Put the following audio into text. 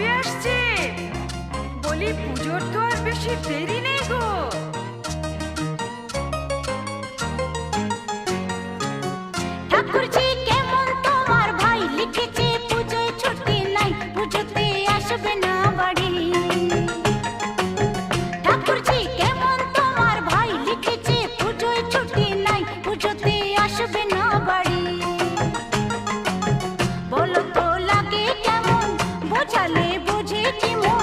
কবে আসছে? বলি পুজোর তো আর বেশি দেরি নেই গো। ঠাকুরজি কেমন তোমার ভাই লিখেছে পুজোয় ছুটি নাই, পুজোতে আসবে না বাড়ি। ঠাকুরজি কেমন তোমার ভাই লিখেছে পুজোয় ছুটি নাই, পুজোতে আসবে না বাড়ি। বলো তো লাগে কেমন, বোঝালে বুঝে কি মন।